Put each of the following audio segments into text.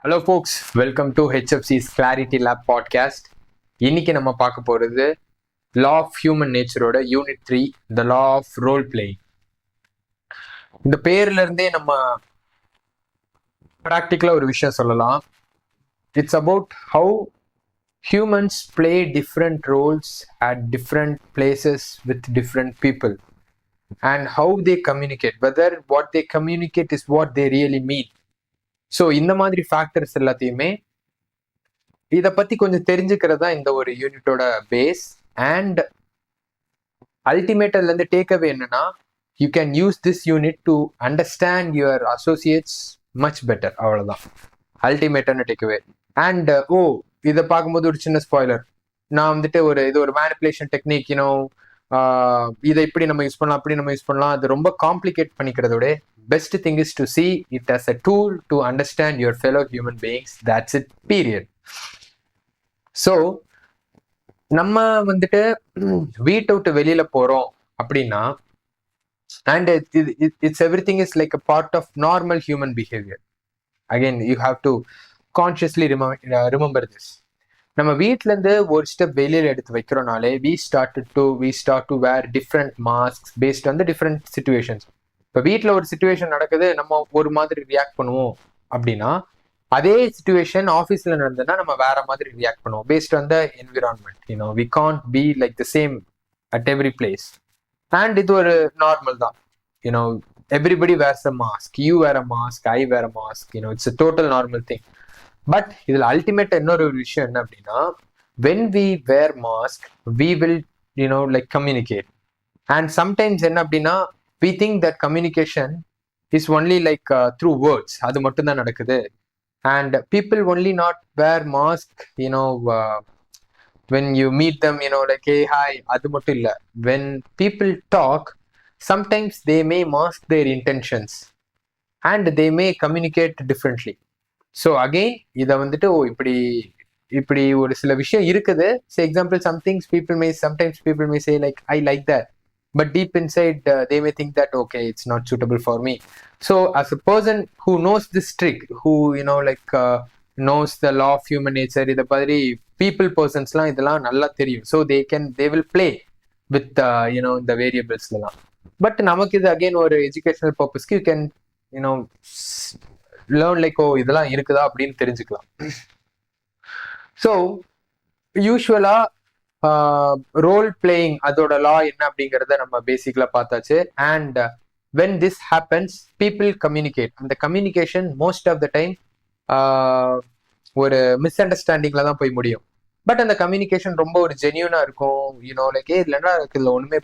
Hello folks, welcome to HFC's clarity lab podcast. இன்னைக்கு நம்ம பார்க்க போகிறது லா ஆஃப் ஹியூமன் நேச்சரோட unit 3, the law of role playing. இந்த பேர்ல இருந்தே நம்ம ப்ராக்டிக்கலாக ஒரு விஷயம் சொல்லலாம். It's about how humans play different roles at different places with different people and how they communicate, whether what they communicate is what they really mean. So இந்த மாதிரி ஃபேக்டர்ஸ் எல்லாத்தையுமே இதை பற்றி கொஞ்சம் தெரிஞ்சுக்கிறது தான் இந்த ஒரு யூனிட்டோட பேஸ். அண்ட் அல்டிமேட்டர்லேருந்து டேக்அவே என்னன்னா, you can use this unit to understand your Associates much better. அவ்வளோதான் அல்டிமேட்டர்னு டேக்அவே. அண்ட் இதை பார்க்கும்போது ஒரு சின்ன ஸ்பாய்லர், நான் வந்துட்டு இது ஒரு மேனிப்புலேஷன் டெக்னிக், இதை இப்படி நம்ம யூஸ் பண்ணலாம், அப்படி நம்ம யூஸ் பண்ணலாம். அது ரொம்ப complicate பண்ணிக்கிறதோட best thing is to see it as a tool to understand your fellow human beings. That's it, period. So நம்ம வந்துட்டு வீட்டை விட்டு வெளியில போறோம் அப்படின்னா, and it's everything is like a part of normal human behavior. Again, you have to consciously remember this. நம்ம வீட்ல இருந்து ஒரு ஸ்டெப் வெளியில எடுத்து வைக்கிறோம்னாலே we start to wear different masks based on the different situations. இப்போ வீட்டில் ஒரு சுச்சுவேஷன் நடக்குது, நம்ம ஒரு மாதிரி ரியாக்ட் பண்ணுவோம் அப்படின்னா, அதே சுச்சுவேஷன் ஆஃபீஸில் நடந்ததுன்னா நம்ம வேற மாதிரி ரியாக்ட் பண்ணுவோம் based on the environment. We can't be like the same at every place. And இது ஒரு நார்மல் தான். Everybody wears a mask, you wear a mask, I wear a mask. It's a total normal thing. But இதில் ultimate இன்னொரு விஷயம் என்ன அப்படின்னா, when we wear mask we will like communicate. And sometimes என்ன அப்படின்னா, we think that communication is only like through words. அது மட்டும் தான் நடக்குது. And people only not wear mask, when you meet them, like hey hi, அது மட்டும் இல்ல. When people talk, sometimes they may mask their intentions and they may communicate differently. So again, இத வந்துட்டு இப்படி ஒரு சில விஷயம் இருக்குது. So example, sometimes people may say like I like that, but deep inside they may think that okay, it's not suitable for me. So as a person who knows this trick, who knows the law of human nature, இத பத்தி people personsலாம் இதெல்லாம் நல்லா தெரியும். So they will play with the variables லாம். But நமக்கு இது again ஒரு educational purpose, you can learn like இதெல்லாம் இருக்குதா அப்படின்னு தெரிஞ்சுக்கலாம். So யூஸ்வலா ரோல் பிளேயிங் அதோட லா என்ன அப்படிங்கிறத நம்ம பேசிக்கலா பார்த்தாச்சு. And when this happens people communicate. அந்த communication most of the time ஒரு மிஸ் அண்டர்ஸ்டாண்டிங்ல தான் போய் முடியும். பட் அந்த கம்யூனிகேஷன் ரொம்ப ஒரு ஜென்யூனா இருக்கும். லைக் இல்லைன்னா இதுல ஒண்ணுமே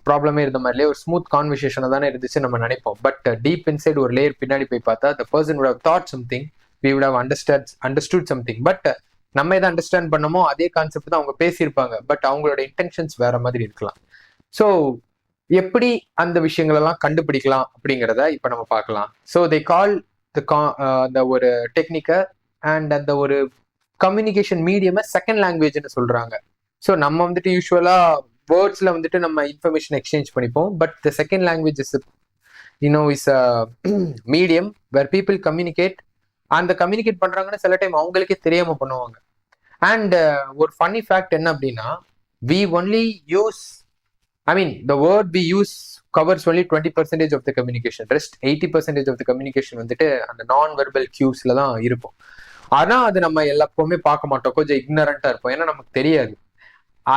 ப்ராப்ளமே இருந்த மாதிரிலே ஒரு ஸ்மூத் கான்வர்சேஷனா தானே இருந்துச்சு நம்ம நினைப்போம். பட் டீப் இன்சைட் ஒரு லேயர் பின்னாடி போய் பார்த்தா the person would have thought something, we would have understood something. But நம்ம எதை அண்டர்ஸ்டாண்ட் பண்ணமோ அதே கான்செப்ட் தான் அவங்க பேசியிருப்பாங்க. பட் அவங்களோட இன்டென்ஷன்ஸ் வேற மாதிரி இருக்கலாம். ஸோ எப்படி அந்த விஷயங்கள் எல்லாம் கண்டுபிடிக்கலாம் அப்படிங்கிறத இப்ப நம்ம பார்க்கலாம். ஸோ தே கால் அந்த ஒரு டெக்னிக்கை அண்ட் அந்த ஒரு கம்யூனிகேஷன் மீடியமை செகண்ட் லாங்குவேஜ்னு சொல்றாங்க. ஸோ நம்ம வந்துட்டு யூஸ்வலா வேர்ட்ஸ்ல வந்துட்டு நம்ம இன்ஃபர்மேஷன் எக்ஸ்சேஞ்ச் பண்ணிப்போம். But the second language is a medium where people communicate. அந்த கம்யூனிகேட் பண்றாங்கன்னு சில டைம் அவங்களுக்கே தெரியாம பண்ணுவாங்க. அண்ட் ஒரு ஃபன்னி ஃபேக்ட் என்ன அப்படின்னா, we only use, the word we use covers only 20% of the communication. Rest 80% of the communication வந்துட்டு அந்த நான் வெர்பல் கியூஸ்ல தான் இருக்கும். ஆனா அது நம்ம எல்லாருக்குமே பார்க்க மாட்டோம், கொஞ்சம் இக்னரண்டா இருப்போம், ஏன்னா நமக்கு தெரியாது.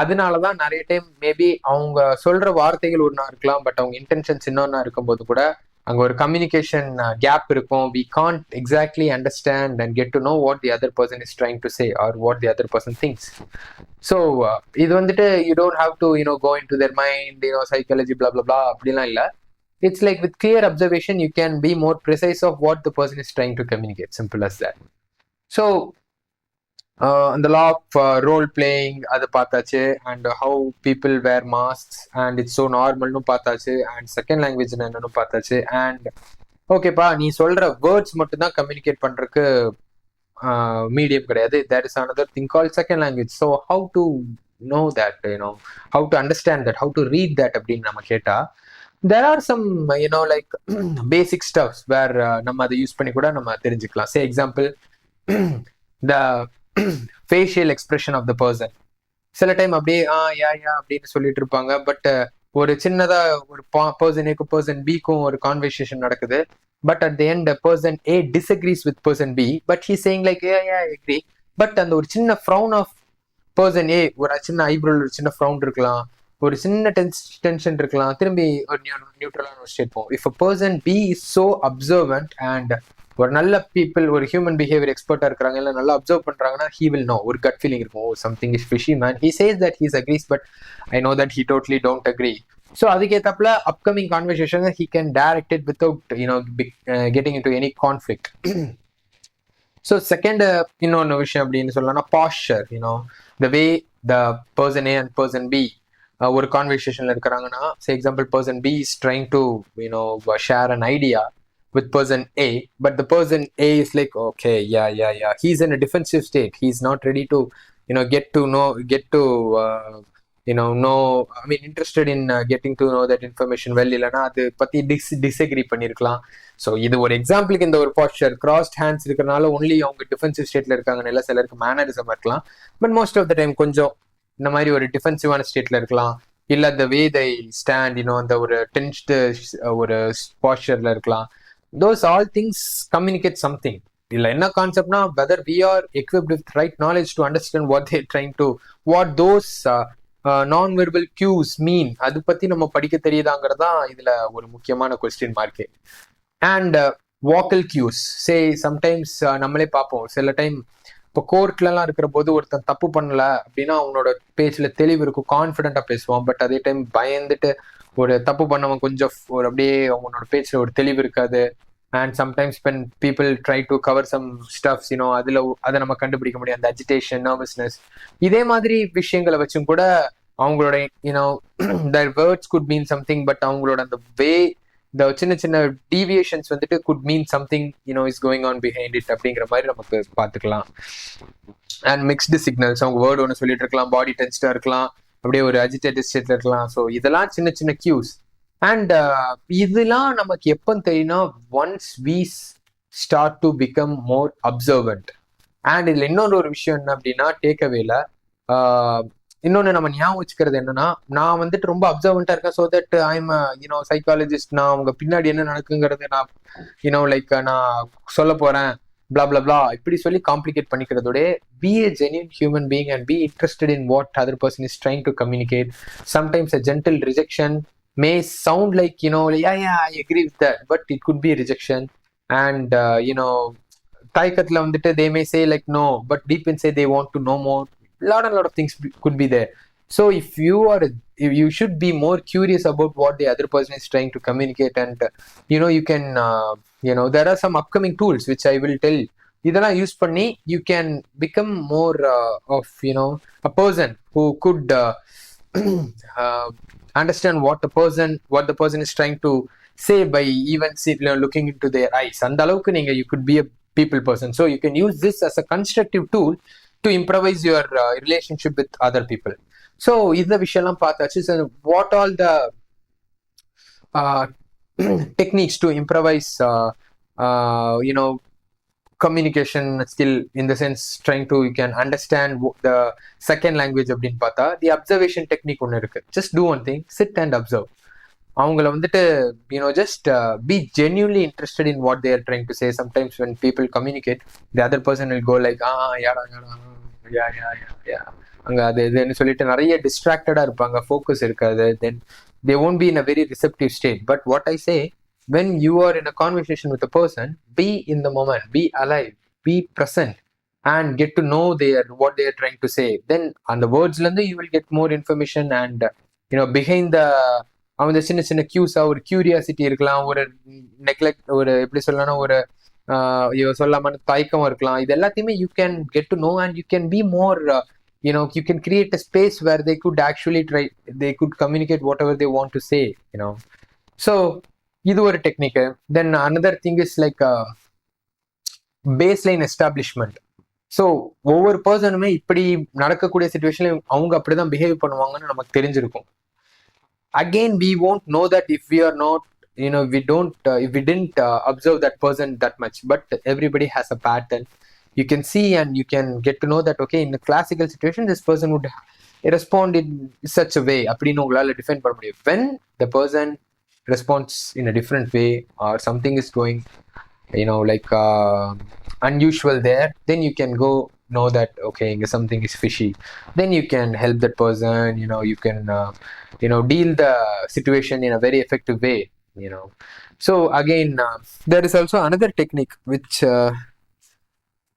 அதனாலதான் நிறைய டைம் மேபி அவங்க சொல்ற வார்த்தைகள் ஒன்னா இருக்கலாம், பட் அவங்க இன்டென்ஷன்ஸ் இன்னொன்னா இருக்கும்போது கூட அங்க ஒரு கம்யூனிகேஷன் கேப் இருக்கும். we can't exactly understand and get to know what the other person is trying to say or what the other person thinks. So இது வந்துட்டு you don't have to go into their mind, psychology blah blah blah அப்படிலாம் இல்ல. It's like with clear observation you can be more precise of what the person is trying to communicate. Simple as that. So அந்த லா of role playing அது பார்த்தாச்சு. And how people wear masks and it's so நார்மல்னு பார்த்தாச்சு. And second language என்னன்னு பார்த்தாச்சு. And ஓகேப்பா, நீ சொல்ற வேர்ட்ஸ் மட்டும் தான் கம்யூனிகேட் பண்றதுக்கு மீடியம் கிடையாது. There is another thing called second language. So how to know that, how to understand that, how to read that அப்படின்னு நம்ம கேட்டா, there are some like basic stuffs where நம்ம அதை யூஸ் பண்ணி கூட நம்ம தெரிஞ்சுக்கலாம். Say example, the facial expression of the person. சில டைம் அப்படியே யா யா அப்படின்னு சொல்லிட்டு இருப்பாங்க. பட் ஒரு சின்னதா ஒரு பர்சன் ஏக்கும் பர்சன் பிக்கும் ஒரு கான்வர்சேஷன் நடக்குது. But at the end person A disagrees with person B, but he saying like yeah yeah agree. But அந்த ஒரு சின்ன ஃப்ரௌன் ஆஃப் பர்சன் ஏ, ஒரு சின்ன ஐப்ரோல ஒரு சின்ன ஃப்ரௌன் இருக்கலாம், ஒரு சின்ன டென்ஷன் இருக்கலாம், திரும்பி ஒரு நியூட்ரலான ஒரு ஸ்டேட் போகும். If a person B is so observant and ஒரு நல்ல பீப்புள், ஒரு ஹியூமன் பிஹேவியர் எக்ஸ்பர்ட்டா இருக்கிறாங்க, இல்லை நல்லா அப்சர்வ் பண்றாங்கன்னா, ஹீ வில் நோ, ஒரு கட் ஃபீலிங் இருக்கும், oh something is fishy man. He says that he's agrees, but I know that he totally don't agree. So அதுக்கேற்றப்பல upcoming conversation he can direct it without getting in to any conflict. So second இன்னொன்று விஷயம் அப்படின்னு சொல்லலாம்னா பாஸ்டர். The way the person A and person B ஒரு கான்வர்சேஷன்ல இருக்கிறாங்கன்னா, for example person B is trying to share an idea with person A, but the person A is like, okay, yeah, he's in a defensive state, he's not ready to get to know I mean interested in getting to know that information well. இல்லனா அது பத்தி disagree பண்ணிருக்கலாம். So இது ஒரு எக்ஸாம்பிளுக்கு இந்த ஒரு posture crossed hands இருக்கிறனால ஒன்லி அவங்க டிஃபென்சிவ் ஸ்டேட்ல இருக்காங்கன்னு இல்லை, சிலருக்கு மேனரிசம் இருக்கலாம். But most of the time கொஞ்சம் இந்த மாதிரி ஒரு டிஃபென்சிவான ஸ்டேட்ல இருக்கலாம், இல்ல the way they stand அந்த ஒரு டென்ஸ்டு ஒரு பாஸ்டர்ல இருக்கலாம். Those all things communicate something. இல்ல என்ன கான்செப்ட்னா, whether we are equipped with right knowledge to understand what they're trying to, what those non-verbal cues mean, அது பத்தி நம்ம படிக்க தெரியுதாங்கிறதா இதுல ஒரு முக்கியமான question mark. And vocal cues, say sometimes நம்மளே பார்ப்போம், சில டைம் இப்போ கோர்ட்லலாம் இருக்கிற போது ஒருத்தன் தப்பு பண்ணல அப்படின்னா அவனோட பேச்சுல தெளிவு இருக்கும், கான்ஃபிடென்ட்டா பேசுவான். பட் அதே டைம் பயந்துட்டு ஒரு தப்பு பண்ணவன் கொஞ்சம் ஒரு அப்படியே அவனோட பேச்சுல ஒரு தெளிவு இருக்காது. And sometimes when people try to cover some stuffs, அதுல அதை நம்ம கண்டுபிடிக்க முடியும், அந்த அஜிடேஷன், நர்வஸ்னஸ். இதே மாதிரி விஷயங்களை வச்சும் கூட அவங்களோட their words could mean something, but அவங்களோட அந்த வே, இந்த சின்ன சின்ன டீவியேஷன்ஸ் வந்துட்டு could mean something is going on behind it அப்படிங்கிற மாதிரி நமக்கு பார்த்துக்கலாம். அண்ட் மிக்ஸ்டு சிக்னல்ஸ், அவங்க வேர்டு ஒன்று சொல்லிட்டு இருக்கலாம், பாடி டென்ஸ்டா இருக்கலாம், அப்படியே ஒரு அஜிடேட்டட் ஸ்டேட்ல இருக்கலாம். ஸோ இதெல்லாம் சின்ன சின்ன கியூஸ். அண்ட் இதெல்லாம் நமக்கு எப்போ தெரியும்னா, once we start to become more observant. And இதுல இன்னொரு ஒரு விஷயம் என்ன அப்படின்னா, டேக் அவேல இன்னொன்னு நம்ம ஞாபகம் வச்சுக்கிறது என்னன்னா, நான் வந்துட்டு ரொம்ப அப்சர்வன்டா இருக்கேன், ஸோ தட் ஐம் சைக்காலஜிஸ்ட், நான் அவங்க பின்னாடி என்ன நடக்குங்கிறது நான் லைக் நான் சொல்ல போறேன், blah blah blah இப்படி சொல்லி complicate பண்ணிக்கிறதோட, be a genuine human being and be interested in what other person is trying to communicate. Sometimes a gentle rejection may sound like yeah I agree with that, but it could be a rejection. And தயக்கத்துல வந்துட்டு they may say like no, but deep inside they want to know more. Lot of things could be there. So if you should be more curious about what the other person is trying to communicate. And you can there are some upcoming tools which I will tell. இதெல்லாம் use பண்ணி you can become more of a person who could understand what the person is trying to say by even looking into their eyes. அந்த அளவுக்கு நீங்க you could be a people person. So you can use this as a constructive tool to improvise your relationship with other people. So இந்த விஷயம்லாம் பார்த்தாச்சு. So what all the techniques to improvise communication skill, in the sense trying to you can understand the second language அப்படின்னு பார்த்தா, the observation technique ஒன்று இருக்கு. Just do one thing, sit and observe. அவங்கள வந்துட்டு just be genuinely interested in what they are trying to say. Sometimes when people communicate, the other person will go like yeah அங்க அது இதுன்னு சொல்லிட்டு நிறைய டிஸ்ட்ராக்டடா இருப்பாங்க, ஃபோக்கஸ் இருக்காது. Then they won't be in a very receptive state. But what I say, when you are in a conversation with a person, be in the moment, be alive, be present, and get to know what they are trying to say. Then on the words landa you will get more information. And behind the அந்த சின்ன சின்ன கியூஸா ஒரு curiosity இருக்கலாம், ஒரு neglect, ஒரு எப்படி சொல்லலாம், ஒரு சொல்லாம தயக்கம் இருக்கலாம். இது எல்லாத்தையுமே you can get to know, and you can be more you can create a space where they could actually they could communicate whatever they want to say. So இது ஒரு technique. Then another thing is like baseline establishment. So ஒவ்வொரு பர்சனுமே இப்படி நடக்கக்கூடிய சிச்சுவேஷன்ல அவங்க அப்படிதான் behave பண்ணுவாங்கன்னு நமக்கு தெரிஞ்சிருக்கும். again we won't know that if we are not, we don't if we didn't observe that person that much. But everybody has a pattern. You can see and you can get to know that okay, in a classical situation this person would respond in such a way அப்படின்னு உங்களால define பண்ண முடியும். When the person responds in a different way or something is going like unusual there, then you can go know that okay, something is fishy. Then you can help that person, you can deal the situation in a very effective way. So again, there is also another technique which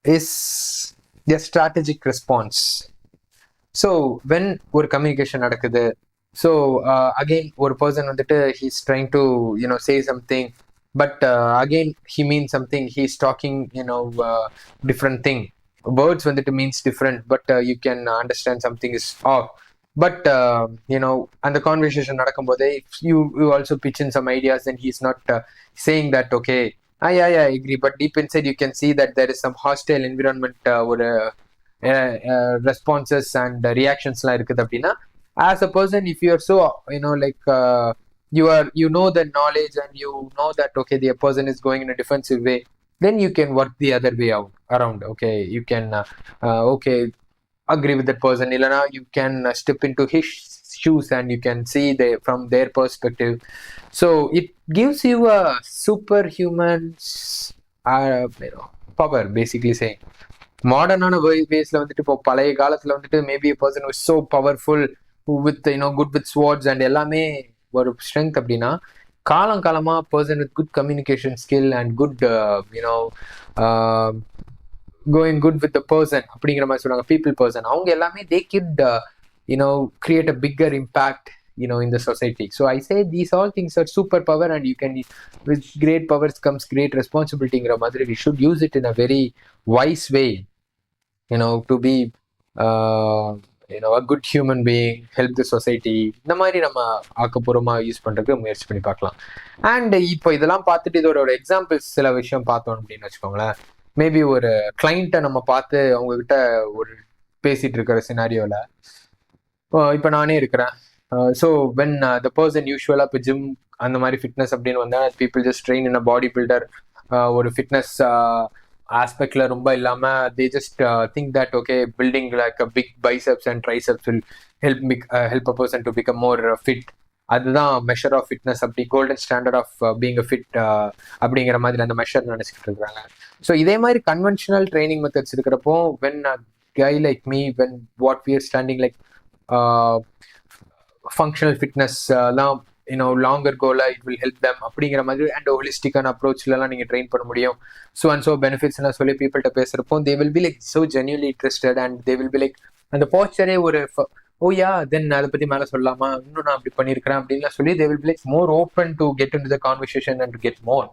is the strategic response. So when ஒரு communication நடக்குது, so again ஒரு person வந்துட்டு he's trying to say something, but again he means something, he's talking different thing. Words வந்துட்டு means different, but you can understand something is off. But அந்த conversation நடக்கும்போதே you also pitch in some ideas and he's not saying that okay, yeah, I agree, but deep inside you can see that there is some hostile environment ஒரு responses and reactionsலாம் இருக்குது அப்படின்னா, as a person if you are so like you know the knowledge and you know that okay, the person is going in a defensive way, then you can work the other way around. Okay, you can okay, agree with that person, illana you can step into his shoes and you can see from their perspective. So it gives you a superhuman power, basically saying. மாடர்னான வேஸ்ல வந்துட்டு இப்போ பழைய காலத்துல வந்துட்டு maybe a person was so powerful with good with swords and எல்லாமே ஒரு strength அப்படின்னா, காலமா person with good communication skill and good going good with the person அப்படிங்கிற மாதிரி சொல்றாங்க, people person, அவங்க எல்லாமே they could create a bigger impact in the society. So I say these all things are superpower and you can, with great powers comes great responsibilityங்கிற மாதிரி we should use it in a very wise way to be a good human being, help the society. இந்த மாதிரி நம்ம ஆக்கப்பூர்வமா use பண்றதுக்கு முயற்சி பண்ணி பார்க்கலாம். And இப்போ இதெல்லாம் பார்த்துட்டு இதோட ஒரு எக்ஸாம்பிள்ஸ் சில விஷயம் பார்த்தோம் அப்படின்னு வச்சுக்கோங்களேன். மேபி ஒரு கிளைண்ட்டை நம்ம பார்த்து அவங்க கிட்ட ஒரு பேசிட்டு இருக்கிற சினாரியோல இப்போ நானே இருக்கிறேன். ஸோ வென் த பர்சன் யூஸ்வலாக இப்போ ஜிம் அந்த மாதிரி ஃபிட்னஸ் அப்படின்னு வந்தால் பீப்புள் ஜஸ்ட் ட்ரெயின் இன் அ பாடி பில்டர், ஒரு ஃபிட்னஸ் ஆஸ்பெக்ட்ல ரொம்ப இல்லாம they just think that okay, building like a big biceps and triceps will help a person to become more fit. அதுதான் மெஷர் ஆஃப் ஃபிட்னஸ், அப்படி golden standard of being a fit அப்படிங்கிற மாதிரி அந்த measure நினைச்சிட்டு இருக்காங்க. So இதே மாதிரி conventional training methods இருக்கிறப்போ when a guy like me, when what we are standing like functional fitness லாம் longer goal, it will help them அப்படிங்கிற மாதிரி அண்ட் ஹோலிஸ்டிக்கான அப்ரோச்லாம் நீங்க ட்ரெயின் பண்ண முடியும். ஸோ அண்ட் ஸோ பெனிஃபிட்ஸ் சொல்லி பீப்புள்கிட்ட பேசுறப்போ they will be like so genuinely interested and they will be like அந்த போஸ்டரே ஒரு ஓ யா தென் அதை பத்தி மேல சொல்லலாமா, இன்னும் நான் அப்படி பண்ணியிருக்கிறேன் அப்படின்லாம் சொல்லி they will be like more open to get into the conversation and to get more.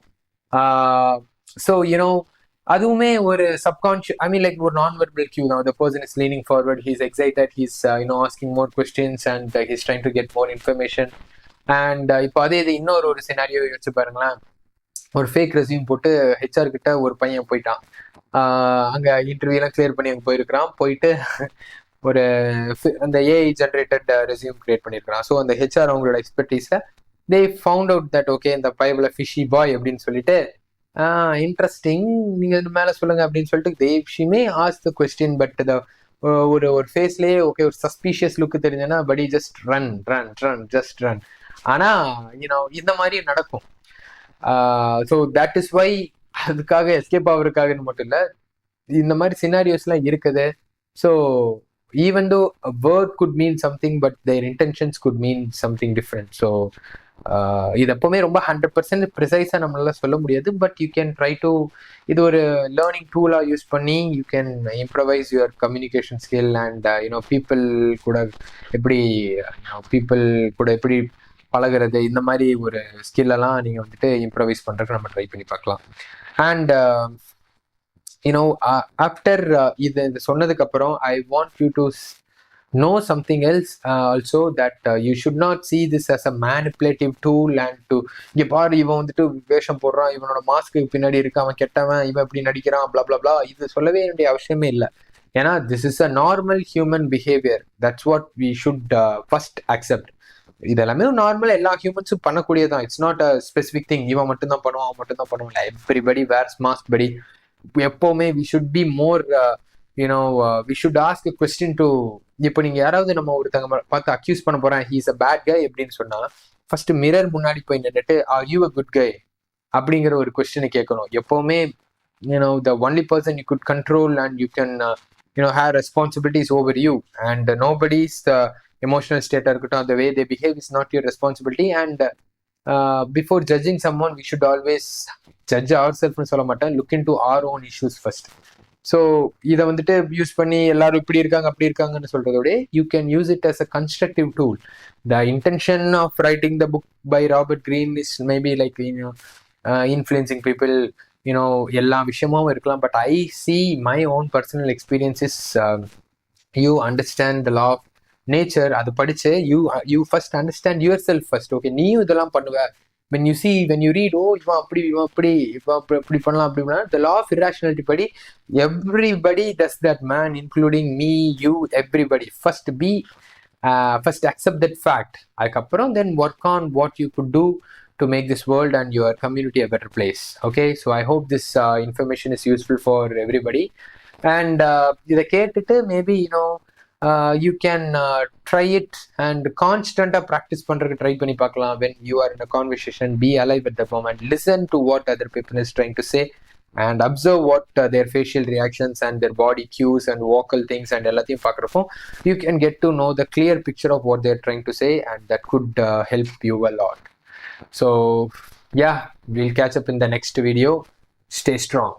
So அதுவுமே ஒரு சப்கான்ஷியஸ், ஐ மீன் லைக் ஒரு நான் வெர்பல் கியூ தான். The person is leaning forward, he's excited, he's asking more questions and he's trying to get more information. And இப்போ அதே இது இன்னொரு ஒரு சினாரியோ யோசிச்சு பாருங்களேன். ஒரு ஃபேக் ரெஸ்யூம் போட்டு ஹெச்ஆர் கிட்ட ஒரு பையன் போயிட்டான், அங்கே இன்டர்வியூலாம் கிளியர் பண்ணி அங்கே போயிருக்கிறான். போயிட்டு ஒரு அந்த ஏஐ ஜென்ரேட்டட் ரெஸ்யூம் கிரியேட் பண்ணியிருக்கிறான். ஸோ அந்த ஹெச்ஆர் அவங்களோட எக்ஸ்பர்டீஸை they found out that okay இந்த பைபிள் ஃபிஷி பாய் அப்படின்னு சொல்லிட்டு இன்ட்ரெஸ்டிங், நீங்கள் இது மேலே சொல்லுங்க அப்படின்னு சொல்லிட்டு they she may ask the question. But ஒரு ஃபேஸ்லேயே ஓகே ஒரு சஸ்பீஷியஸ் லுக்கு தெரிஞ்சதுன்னா படி just run run run just run. ஆனா இந்த மாதிரி நடக்கும். ஸோ தட் இஸ் வை அதுக்காக எஸ்கேப் ஆகிறதுக்காகன்னு மட்டும் இல்லை, இந்த மாதிரி சினாரியோஸ்லாம் இருக்குது. So even though word could mean something but their intentions could mean something different. So இது எப்பவுமே ரொம்ப 100% ப்ரிசைஸாக நம்மளால சொல்ல முடியாது. But you can try to, இது ஒரு லேர்னிங் டூலாக யூஸ் பண்ணி you can improvise your communication skill and people கூட எப்படி பழகிறது, இந்த மாதிரி ஒரு ஸ்கில்லெல்லாம் நீங்கள் வந்துட்டு இம்ப்ரவைஸ் பண்ணுறதுக்கு நம்ம ட்ரை பண்ணி பார்க்கலாம். அண்ட் ஆஃப்டர் இது சொன்னதுக்கு அப்புறம் I want you to know something else also, that you should not see this as a manipulative tool and to இங்க பாரு இவன் வந்துட்டு வேஷம் போடுறான், இவனோட மாஸ்க்கு பின்னாடி இருக்கு, அவன் கெட்டவன், இவன் இப்படி நடிக்கிறான், blah blah blah. இது சொல்லவே வேண்டிய அவசியமே இல்லை. ஏன்னா this is a normal human behavior. That's what we should first accept. இதெல்லாமே நார்மலா எல்லா ஹியூமன்ஸும் பண்ணக்கூடியதான். It's not a specific thing. இவன் மட்டும் தான் பண்ணுவான், அவன் மட்டும் தான் பண்ணுவான். எவ்ரிபடி வேர்ஸ் மாஸ்க் படி. எப்பவுமே we should be more you know we should ask a question to. இப்போ நீங்க யாராவது நம்ம ஒருத்தங்க பார்த்து அக்யூஸ் பண்ண போறேன், he is a bad guy அப்படின்னு சொன்னா, ஃபர்ஸ்ட் மிரர் முன்னாடி போய் நின்றுட்டு are you a good guy அப்படிங்கிற ஒரு கொஸ்டினை கேட்கணும் எப்பவுமே. The only person you could control and you can have responsibilities over you, and nobody's emotional state or the way they behave is not your responsibility. And before judging someone, we should always judge ourselves. சொல்ல மாட்டேன், look into our own issues first. So இதை வந்துட்டு use பண்ணி எல்லாரும் இப்படி இருக்காங்க அப்படி இருக்காங்கன்னு சொல்றதோட, you can use it as a constructive tool. The intention of writing the book by Robert Greene is maybe like influencing people, எல்லா விஷயமும் இருக்கலாம். But I see my own personal experiences. You understand the law of nature. அது படிச்சு you first understand yourself first. Okay, நீயும் இதெல்லாம் பண்ணுவ. when you read, oh, இவன் அப்படி பண்ணலாம் அப்படி பண்ணலாம், the law of irrationality படி everybody does that, man, including me, you, everybody. First accept that fact. அதுக்கப்புறம் then work on what you could do to make this world and your community a better place. Okay, so I hope this information is useful for everybody. And இதை கேட்டுட்டு maybe you can try it and constantly practice பண்றதுக்கு try பண்ணி பார்க்கலாம். When you are in a conversation, be alive at the moment, listen to what other people is trying to say, and observe what their facial reactions and their body cues and vocal things and எல்லாத்தையும் பார்க்குறப்போ you can get to know the clear picture of what they're trying to say, and that could help you a lot. So yeah, we'll catch up in the next video. Stay strong.